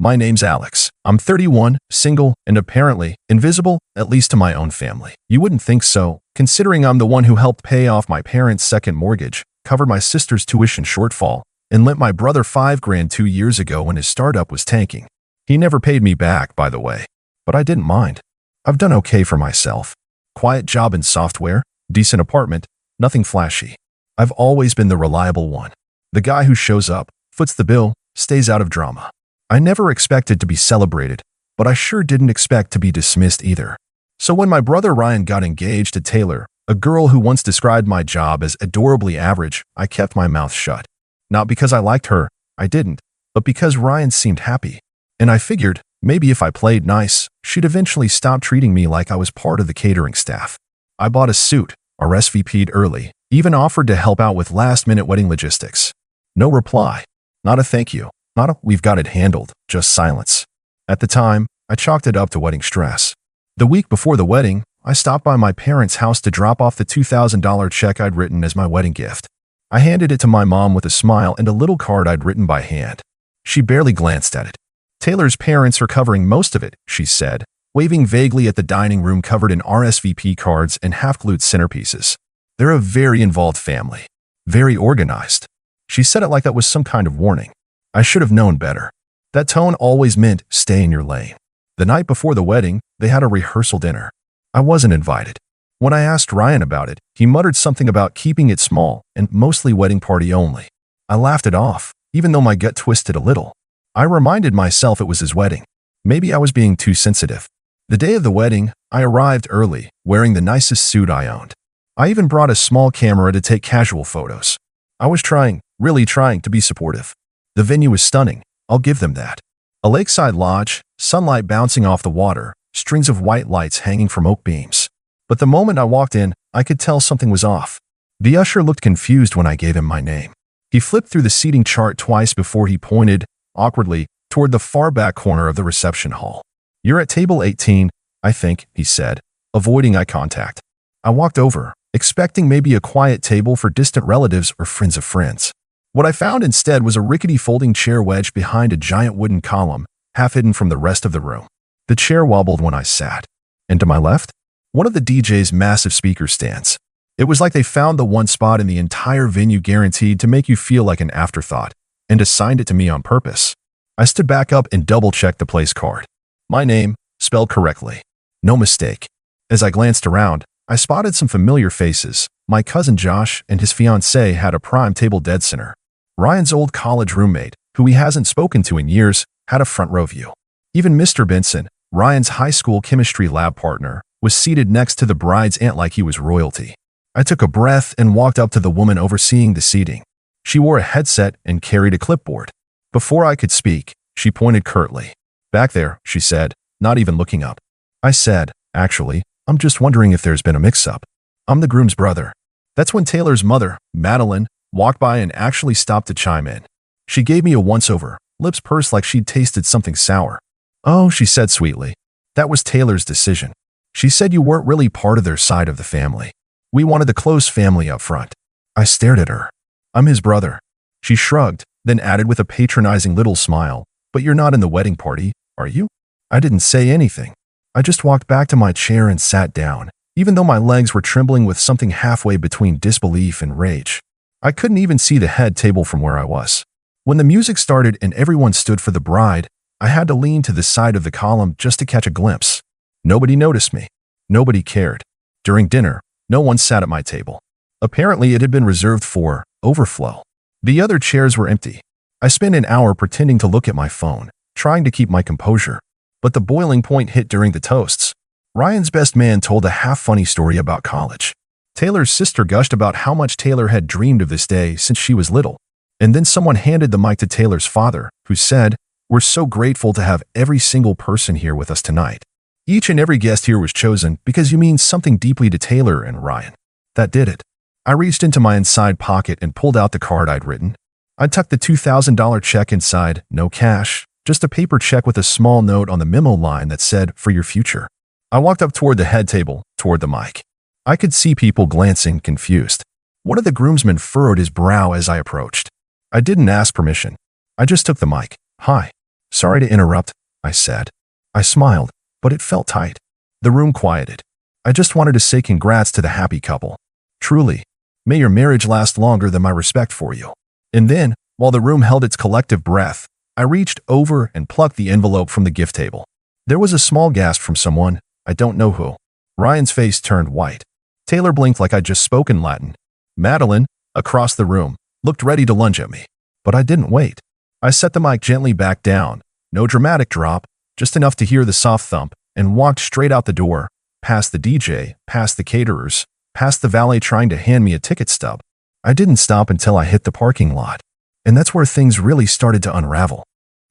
My name's Alex. I'm 31, single, and apparently invisible, at least to my own family. You wouldn't think so, considering I'm the one who helped pay off my parents' second mortgage, covered my sister's tuition shortfall, and lent my brother $5,000 2 years ago when his startup was tanking. He never paid me back, by the way, but I didn't mind. I've done okay for myself. Quiet job in software, decent apartment, nothing flashy. I've always been the reliable one. The guy who shows up, foots the bill, stays out of drama. I never expected to be celebrated, but I sure didn't expect to be dismissed either. So when my brother Ryan got engaged to Taylor, a girl who once described my job as adorably average, I kept my mouth shut. Not because I liked her, I didn't, but because Ryan seemed happy. And I figured, maybe if I played nice, she'd eventually stop treating me like I was part of the catering staff. I bought a suit, RSVP'd early, even offered to help out with last-minute wedding logistics. No reply. Not a thank you. Not a we've got it handled, just silence. At the time, I chalked it up to wedding stress. The week before the wedding, I stopped by my parents' house to drop off the $2,000 check I'd written as my wedding gift. I handed it to my mom with a smile and a little card I'd written by hand. She barely glanced at it. Taylor's parents are covering most of it, she said, waving vaguely at the dining room covered in RSVP cards and half-glued centerpieces. They're a very involved family. Very organized. She said it like that was some kind of warning. I should have known better. That tone always meant stay in your lane. The night before the wedding, they had a rehearsal dinner. I wasn't invited. When I asked Ryan about it, he muttered something about keeping it small and mostly wedding party only. I laughed it off, even though my gut twisted a little. I reminded myself it was his wedding. Maybe I was being too sensitive. The day of the wedding, I arrived early, wearing the nicest suit I owned. I even brought a small camera to take casual photos. I was really trying to be supportive. The venue was stunning, I'll give them that. A lakeside lodge, sunlight bouncing off the water, strings of white lights hanging from oak beams. But the moment I walked in, I could tell something was off. The usher looked confused when I gave him my name. He flipped through the seating chart twice before he pointed, awkwardly, toward the far back corner of the reception hall. You're at table 18, I think, he said, avoiding eye contact. I walked over, expecting maybe a quiet table for distant relatives or friends of friends. What I found instead was a rickety folding chair wedged behind a giant wooden column, half hidden from the rest of the room. The chair wobbled when I sat. And to my left, one of the DJ's massive speaker stands. It was like they found the one spot in the entire venue guaranteed to make you feel like an afterthought, and assigned it to me on purpose. I stood back up and double-checked the place card. My name, spelled correctly. No mistake. As I glanced around, I spotted some familiar faces. My cousin Josh and his fiancée had a prime table dead center. Ryan's old college roommate, who he hasn't spoken to in years, had a front row view. Even Mr. Benson, Ryan's high school chemistry lab partner, was seated next to the bride's aunt like he was royalty. I took a breath and walked up to the woman overseeing the seating. She wore a headset and carried a clipboard. Before I could speak, she pointed curtly. Back there, she said, not even looking up. I said, actually, I'm just wondering if there's been a mix-up. I'm the groom's brother. That's when Taylor's mother, Madeline, walked by and actually stopped to chime in. She gave me a once-over, lips pursed like she'd tasted something sour. Oh, she said sweetly. That was Taylor's decision. She said you weren't really part of their side of the family. We wanted the close family up front. I stared at her. I'm his brother. She shrugged, then added with a patronizing little smile, but you're not in the wedding party, are you? I didn't say anything. I just walked back to my chair and sat down, even though my legs were trembling with something halfway between disbelief and rage. I couldn't even see the head table from where I was. When the music started and everyone stood for the bride, I had to lean to the side of the column just to catch a glimpse. Nobody noticed me. Nobody cared. During dinner, no one sat at my table. Apparently, it had been reserved for overflow. The other chairs were empty. I spent an hour pretending to look at my phone, trying to keep my composure. But the boiling point hit during the toasts. Ryan's best man told a half-funny story about college. Taylor's sister gushed about how much Taylor had dreamed of this day since she was little. And then someone handed the mic to Taylor's father, who said, "We're so grateful to have every single person here with us tonight. Each and every guest here was chosen because you mean something deeply to Taylor and Ryan." That did it. I reached into my inside pocket and pulled out the card I'd written. I tucked the $2,000 check inside, no cash, just a paper check with a small note on the memo line that said, "For your future." I walked up toward the head table, toward the mic. I could see people glancing, confused. One of the groomsmen furrowed his brow as I approached. I didn't ask permission. I just took the mic. "Hi. Sorry to interrupt, I said. I smiled, but it felt tight. The room quieted. I just wanted to say congrats to the happy couple. Truly, may your marriage last longer than my respect for you. And then, while the room held its collective breath, I reached over and plucked the envelope from the gift table. There was a small gasp from someone, I don't know who. Ryan's face turned white. Taylor blinked like I'd just spoken Latin. Madeline, across the room, looked ready to lunge at me. But I didn't wait. I set the mic gently back down. No dramatic drop, just enough to hear the soft thump, and walked straight out the door, past the DJ, past the caterers, past the valet trying to hand me a ticket stub. I didn't stop until I hit the parking lot. And that's where things really started to unravel.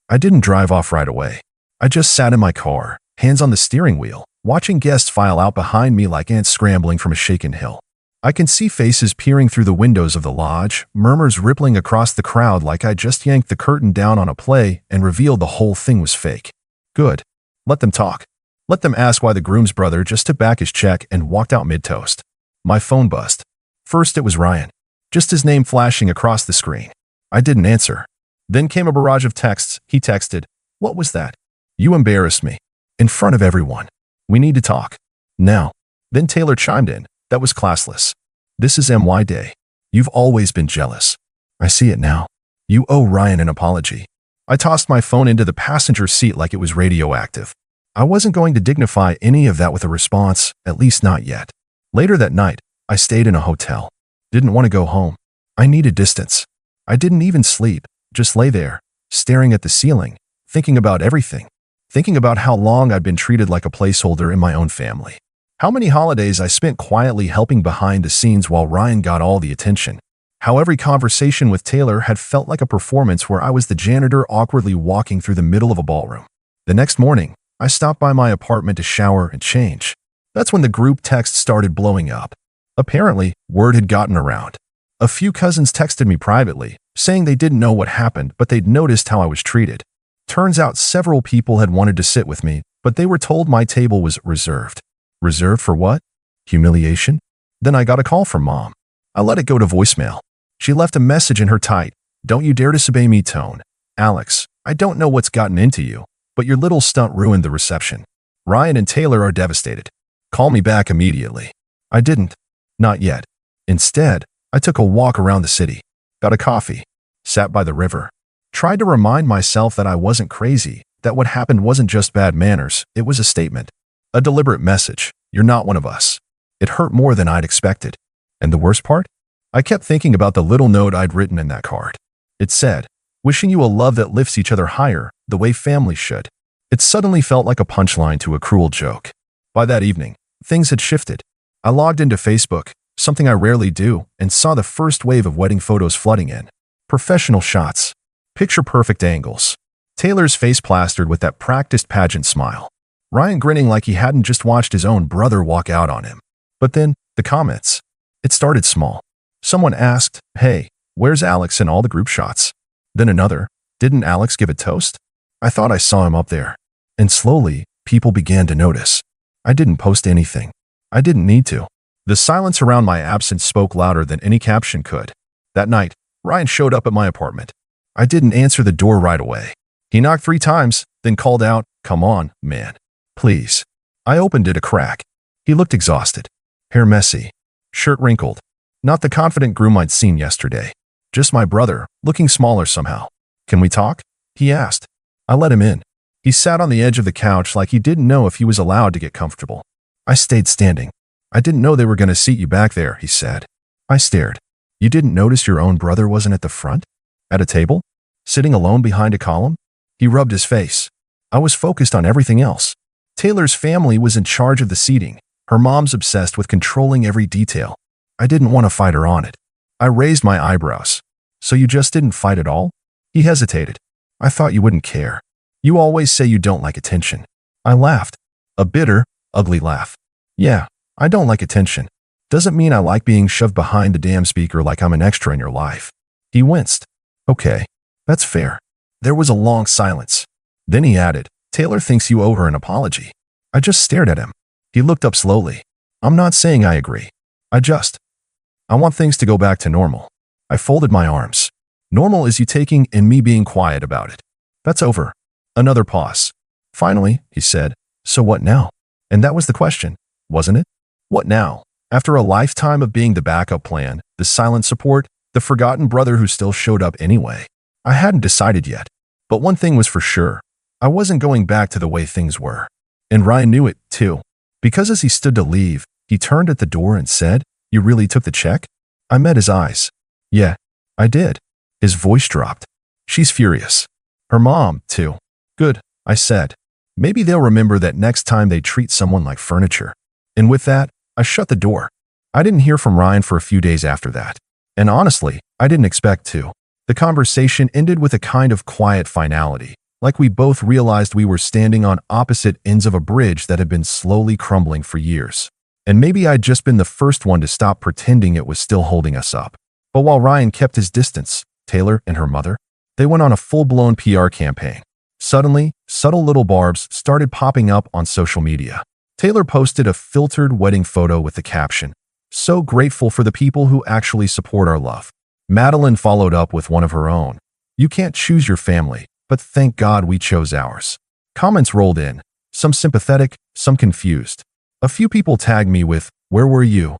I didn't drive off right away. I just sat in my car, hands on the steering wheel, watching guests file out behind me like ants scrambling from a shaken hill. I can see faces peering through the windows of the lodge, murmurs rippling across the crowd like I just yanked the curtain down on a play and revealed the whole thing was fake. Good. Let them talk. Let them ask why the groom's brother just took back his check and walked out mid-toast. My phone buzzed. First it was Ryan. Just his name flashing across the screen. I didn't answer. Then came a barrage of texts. He texted, "What was that? You embarrassed me. In front of everyone. We need to talk. Now." Then Taylor chimed in. That was classless. "This is MY Day. You've always been jealous. I see it now. You owe Ryan an apology." I tossed my phone into the passenger seat like it was radioactive. I wasn't going to dignify any of that with a response, at least not yet. Later that night, I stayed in a hotel. Didn't want to go home. I needed distance. I didn't even sleep, just lay there, staring at the ceiling, thinking about everything. Thinking about how long I'd been treated like a placeholder in my own family. How many holidays I spent quietly helping behind the scenes while Ryan got all the attention. How every conversation with Taylor had felt like a performance where I was the janitor awkwardly walking through the middle of a ballroom. The next morning, I stopped by my apartment to shower and change. That's when the group text started blowing up. Apparently, word had gotten around. A few cousins texted me privately, saying they didn't know what happened, but they'd noticed how I was treated. Turns out several people had wanted to sit with me, but they were told my table was reserved. Reserved for what? Humiliation? Then I got a call from Mom. I let it go to voicemail. She left a message in her tight, "Don't you dare disobey me" tone. "Alex, I don't know what's gotten into you, but your little stunt ruined the reception. Ryan and Taylor are devastated. Call me back immediately." I didn't. Not yet. Instead, I took a walk around the city, got a coffee, sat by the river, tried to remind myself that I wasn't crazy, that what happened wasn't just bad manners, it was a statement. A deliberate message. You're not one of us. It hurt more than I'd expected. And the worst part? I kept thinking about the little note I'd written in that card. It said, "Wishing you a love that lifts each other higher, the way families should." It suddenly felt like a punchline to a cruel joke. By that evening, things had shifted. I logged into Facebook, something I rarely do, and saw the first wave of wedding photos flooding in. Professional shots. Picture-perfect angles. Taylor's face plastered with that practiced pageant smile. Ryan grinning like he hadn't just watched his own brother walk out on him. But then, the comments. It started small. Someone asked, "Hey, where's Alex in all the group shots?" Then another, "Didn't Alex give a toast?" I thought I saw him up there. And slowly, people began to notice. I didn't post anything. I didn't need to. The silence around my absence spoke louder than any caption could. That night, Ryan showed up at my apartment. I didn't answer the door right away. He knocked 3 times, then called out, "Come on, man. Please." I opened it a crack. He looked exhausted. Hair messy. Shirt wrinkled. Not the confident groom I'd seen yesterday. Just my brother, looking smaller somehow. "Can we talk?" he asked. I let him in. He sat on the edge of the couch like he didn't know if he was allowed to get comfortable. I stayed standing. "I didn't know they were going to seat you back there," he said. I stared. "You didn't notice your own brother wasn't at the front? At a table? Sitting alone behind a column?" He rubbed his face. I was focused on everything else. Taylor's family was in charge of the seating. Her mom's obsessed with controlling every detail. I didn't want to fight her on it. I raised my eyebrows. "So you just didn't fight at all?" He hesitated. "I thought you wouldn't care. You always say you don't like attention." I laughed. A bitter, ugly laugh. "Yeah, I don't like attention. Doesn't mean I like being shoved behind the damn speaker like I'm an extra in your life." He winced. "Okay, that's fair." There was a long silence. Then he added, "Taylor thinks you owe her an apology." I just stared at him. He looked up slowly. "I'm not saying I agree. I want things to go back to normal." I folded my arms. Normal is you taking and me being quiet about it. That's over. Another pause. Finally, he said, "So what now?" And that was the question, wasn't it? What now? After a lifetime of being the backup plan, the silent support, the forgotten brother who still showed up anyway. I hadn't decided yet. But one thing was for sure. I wasn't going back to the way things were. And Ryan knew it, too. Because as he stood to leave, he turned at the door and said, "You really took the check?" I met his eyes. "Yeah, I did." His voice dropped. "She's furious. Her mom, too." "Good," I said. "Maybe they'll remember that next time they treat someone like furniture." And with that, I shut the door. I didn't hear from Ryan for a few days after that. And honestly, I didn't expect to. The conversation ended with a kind of quiet finality, like we both realized we were standing on opposite ends of a bridge that had been slowly crumbling for years. And maybe I'd just been the first one to stop pretending it was still holding us up. But while Ryan kept his distance, Taylor and her mother, they went on a full-blown PR campaign. Suddenly, subtle little barbs started popping up on social media. Taylor posted a filtered wedding photo with the caption, "So grateful for the people who actually support our love." Madeline followed up with one of her own, "You can't choose your family, but thank God we chose ours." Comments rolled in, some sympathetic, some confused. A few people tagged me with, "Where were you?"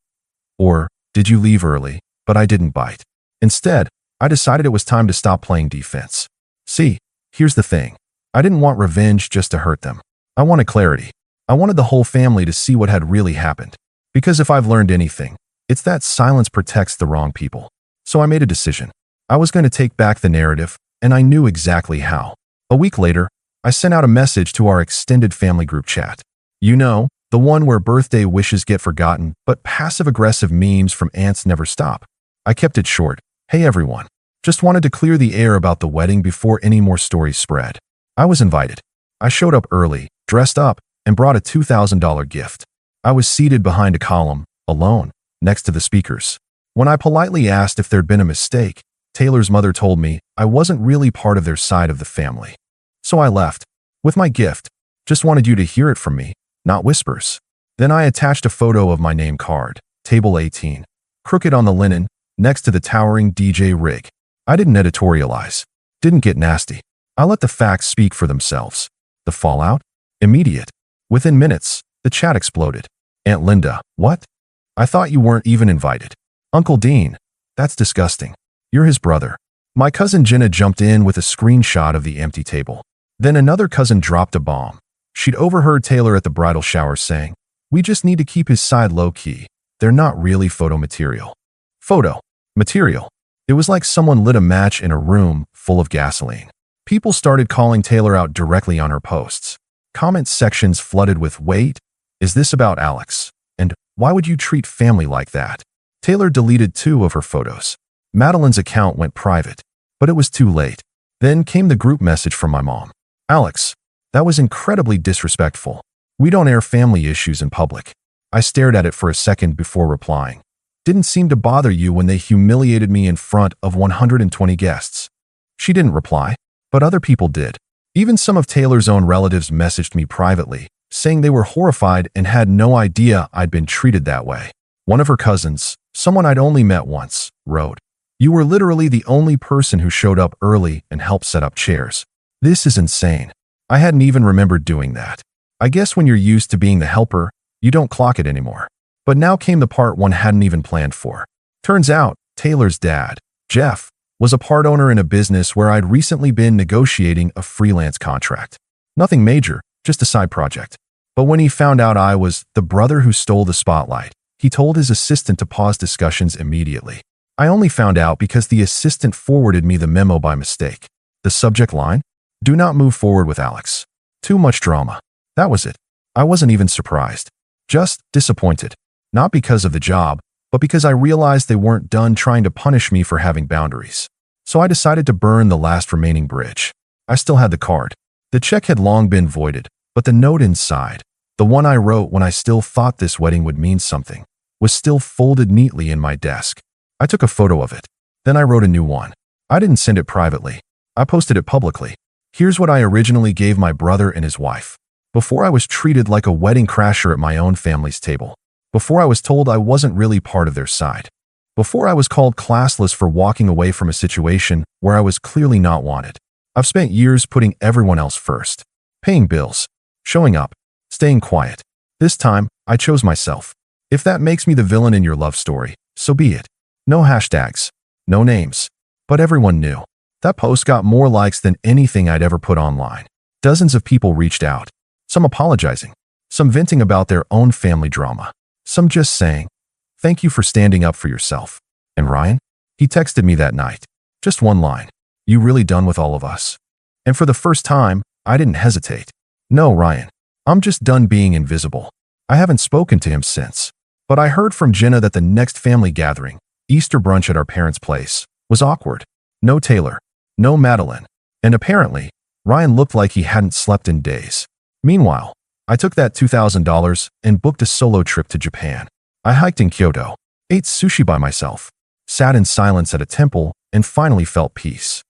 or "Did you leave early, but I didn't bite." Instead, I decided it was time to stop playing defense. See, here's the thing. I didn't want revenge just to hurt them. I wanted clarity. I wanted the whole family to see what had really happened. Because if I've learned anything, it's that silence protects the wrong people. So I made a decision. I was going to take back the narrative, and I knew exactly how. A week later, I sent out a message to our extended family group chat. You know, the one where birthday wishes get forgotten, but passive-aggressive memes from aunts never stop. I kept it short. "Hey everyone. Just wanted to clear the air about the wedding before any more stories spread." I was invited. I showed up early, dressed up, and brought a $2,000 gift. I was seated behind a column, alone, next to the speakers. When I politely asked if there'd been a mistake, Taylor's mother told me I wasn't really part of their side of the family. So I left. With my gift. Just wanted you to hear it from me, not whispers. Then I attached a photo of my name card, table 18, crooked on the linen, next to the towering DJ rig. I didn't editorialize. Didn't get nasty. I let the facts speak for themselves. The fallout? Immediate. Within minutes, the chat exploded. "Aunt Linda, what? I thought you weren't even invited." "Uncle Dean, that's disgusting. You're his brother." My cousin Jenna jumped in with a screenshot of the empty table. Then another cousin dropped a bomb. She'd overheard Taylor at the bridal shower saying, "We just need to keep his side low-key. They're not really photo material." Photo material. It was like someone lit a match in a room full of gasoline. People started calling Taylor out directly on her posts. Comment sections flooded with, "Wait, is this about Alex?" and "Why would you treat family like that?" Taylor deleted 2 of her photos. Madeline's account went private, but it was too late. Then came the group message from my mom. "Alex, that was incredibly disrespectful. We don't air family issues in public." I stared at it for a second before replying. "Didn't seem to bother you when they humiliated me in front of 120 guests." She didn't reply, but other people did. Even some of Taylor's own relatives messaged me privately, saying they were horrified and had no idea I'd been treated that way. One of her cousins, someone I'd only met once, wrote, "You were literally the only person who showed up early and helped set up chairs. This is insane." I hadn't even remembered doing that. I guess when you're used to being the helper, you don't clock it anymore. But now came the part one hadn't even planned for. Turns out, Taylor's dad, Jeff, was a part owner in a business where I'd recently been negotiating a freelance contract. Nothing major, just a side project. But when he found out I was the brother who stole the spotlight, he told his assistant to pause discussions immediately. I only found out because the assistant forwarded me the memo by mistake. The subject line? "Do not move forward with Alex. Too much drama." That was it. I wasn't even surprised. Just disappointed. Not because of the job, but because I realized they weren't done trying to punish me for having boundaries. So I decided to burn the last remaining bridge. I still had the card. The check had long been voided, but the note inside, the one I wrote when I still thought this wedding would mean something, was still folded neatly in my desk. I took a photo of it. Then I wrote a new one. I didn't send it privately. I posted it publicly. Here's what I originally gave my brother and his wife. Before I was treated like a wedding crasher at my own family's table. Before I was told I wasn't really part of their side. Before I was called classless for walking away from a situation where I was clearly not wanted. I've spent years putting everyone else first, paying bills, showing up, staying quiet. This time, I chose myself. If that makes me the villain in your love story, so be it. No hashtags, no names. But everyone knew. That post got more likes than anything I'd ever put online. Dozens of people reached out, some apologizing, some venting about their own family drama, some just saying, "Thank you for standing up for yourself." And Ryan? He texted me that night. Just one line. "You really done with all of us?" And for the first time, I didn't hesitate. "No, Ryan. I'm just done being invisible." I haven't spoken to him since. But I heard from Jenna that the next family gathering, Easter brunch at our parents' place, was awkward. No Taylor. No Madeline. And apparently, Ryan looked like he hadn't slept in days. Meanwhile, I took that $2,000 and booked a solo trip to Japan. I hiked in Kyoto, ate sushi by myself, sat in silence at a temple, and finally felt peace.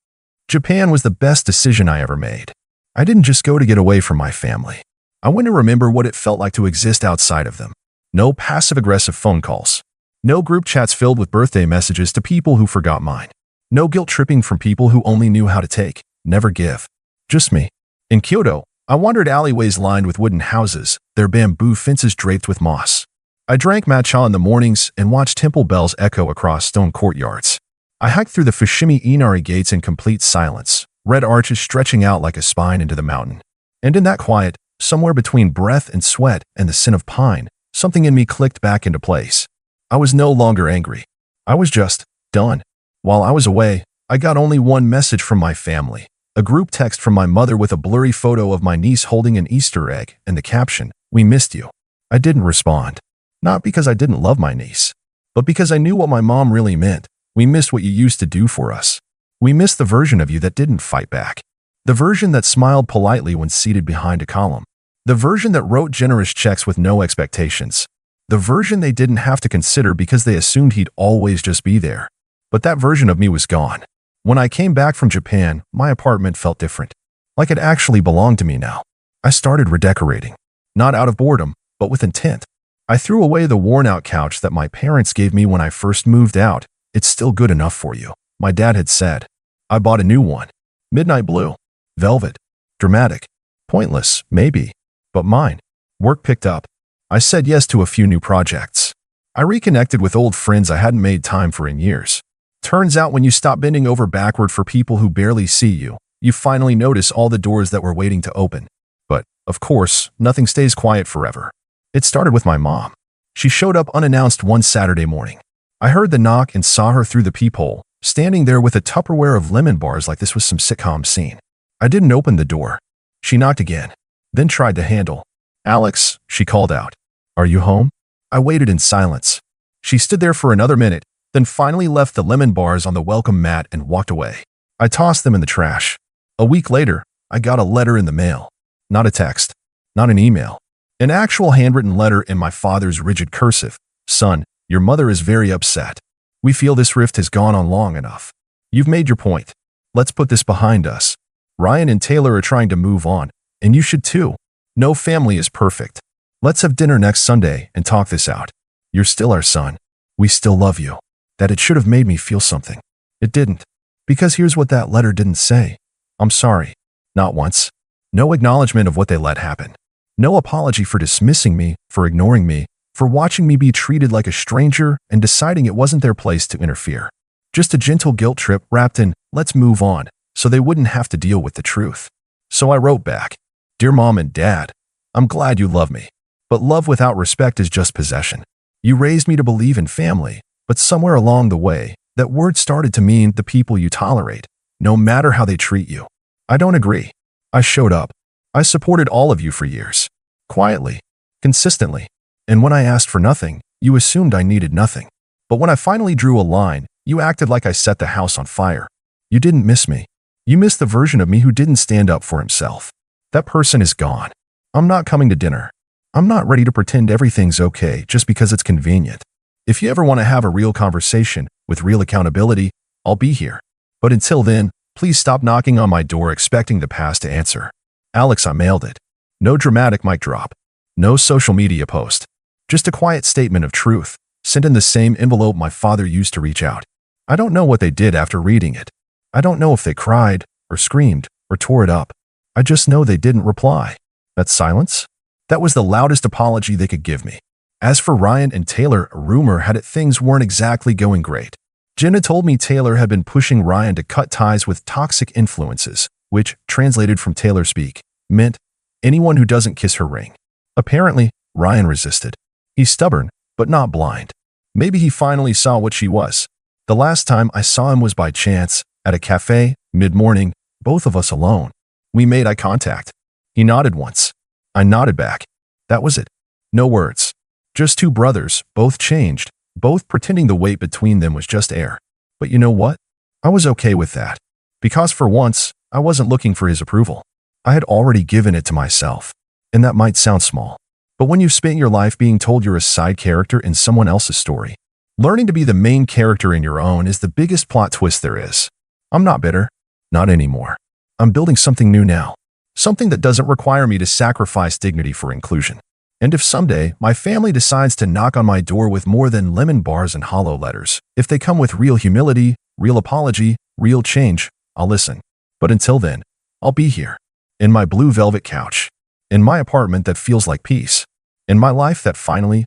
Japan was the best decision I ever made. I didn't just go to get away from my family. I went to remember what it felt like to exist outside of them. No passive-aggressive phone calls. No group chats filled with birthday messages to people who forgot mine. No guilt-tripping from people who only knew how to take, never give. Just me. In Kyoto, I wandered alleyways lined with wooden houses, their bamboo fences draped with moss. I drank matcha in the mornings and watched temple bells echo across stone courtyards. I hiked through the Fushimi Inari gates in complete silence, red arches stretching out like a spine into the mountain. And in that quiet, somewhere between breath and sweat and the scent of pine, something in me clicked back into place. I was no longer angry. I was just done. While I was away, I got only one message from my family, a group text from my mother with a blurry photo of my niece holding an Easter egg and the caption, "We missed you." I didn't respond. Not because I didn't love my niece, but because I knew what my mom really meant. We missed what you used to do for us. We missed the version of you that didn't fight back. The version that smiled politely when seated behind a column. The version that wrote generous checks with no expectations. The version they didn't have to consider because they assumed he'd always just be there. But that version of me was gone. When I came back from Japan, my apartment felt different. Like it actually belonged to me now. I started redecorating. Not out of boredom, but with intent. I threw away the worn-out couch that my parents gave me when I first moved out. "It's still good enough for you," my dad had said. I bought a new one. Midnight blue. Velvet. Dramatic. Pointless, maybe. But mine. Work picked up. I said yes to a few new projects. I reconnected with old friends I hadn't made time for in years. Turns out when you stop bending over backward for people who barely see you, you finally notice all the doors that were waiting to open. But, of course, nothing stays quiet forever. It started with my mom. She showed up unannounced one Saturday morning. I heard the knock and saw her through the peephole, standing there with a Tupperware of lemon bars like this was some sitcom scene. I didn't open the door. She knocked again, then tried to handle. "Alex," she called out. "Are you home?" I waited in silence. She stood there for another minute, then finally left the lemon bars on the welcome mat and walked away. I tossed them in the trash. A week later, I got a letter in the mail. Not a text. Not an email. An actual handwritten letter in my father's rigid cursive. "Son, your mother is very upset. We feel this rift has gone on long enough. You've made your point. Let's put this behind us. Ryan and Taylor are trying to move on, and you should too. No family is perfect. Let's have dinner next Sunday and talk this out. You're still our son. We still love you." That it should have made me feel something. It didn't. Because here's what that letter didn't say. "I'm sorry." Not once. No acknowledgement of what they let happen. No apology for dismissing me, for ignoring me, for watching me be treated like a stranger and deciding it wasn't their place to interfere. Just a gentle guilt trip wrapped in, "Let's move on," so they wouldn't have to deal with the truth. So I wrote back, "Dear Mom and Dad, I'm glad you love me. But love without respect is just possession. You raised me to believe in family, but somewhere along the way, that word started to mean the people you tolerate, no matter how they treat you. I don't agree. I showed up. I supported all of you for years. Quietly. Consistently. And when I asked for nothing, you assumed I needed nothing. But when I finally drew a line, you acted like I set the house on fire. You didn't miss me. You missed the version of me who didn't stand up for himself. That person is gone. I'm not coming to dinner. I'm not ready to pretend everything's okay just because it's convenient. If you ever want to have a real conversation with real accountability, I'll be here. But until then, please stop knocking on my door expecting the past to answer. Alex, I mailed it. No dramatic mic drop. No social media post. Just a quiet statement of truth, sent in the same envelope my father used to reach out. I don't know what they did after reading it. I don't know if they cried, or screamed, or tore it up. I just know they didn't reply. That silence? That was the loudest apology they could give me. As for Ryan and Taylor, a rumor had it things weren't exactly going great. Jenna told me Taylor had been pushing Ryan to cut ties with toxic influences, which, translated from Taylor speak, meant anyone who doesn't kiss her ring. Apparently, Ryan resisted. He's stubborn, but not blind. Maybe he finally saw what she was. The last time I saw him was by chance, at a cafe, mid-morning, both of us alone. We made eye contact. He nodded once. I nodded back. That was it. No words. Just two brothers, both changed, both pretending the weight between them was just air. But you know what? I was okay with that. Because for once, I wasn't looking for his approval. I had already given it to myself. And that might sound small. But when you've spent your life being told you're a side character in someone else's story, learning to be the main character in your own is the biggest plot twist there is. I'm not bitter. Not anymore. I'm building something new now. Something that doesn't require me to sacrifice dignity for inclusion. And if someday my family decides to knock on my door with more than lemon bars and hollow letters, if they come with real humility, real apology, real change, I'll listen. But until then, I'll be here. In my blue velvet couch. In my apartment that feels like peace. In my life that finally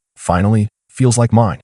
feels like mine.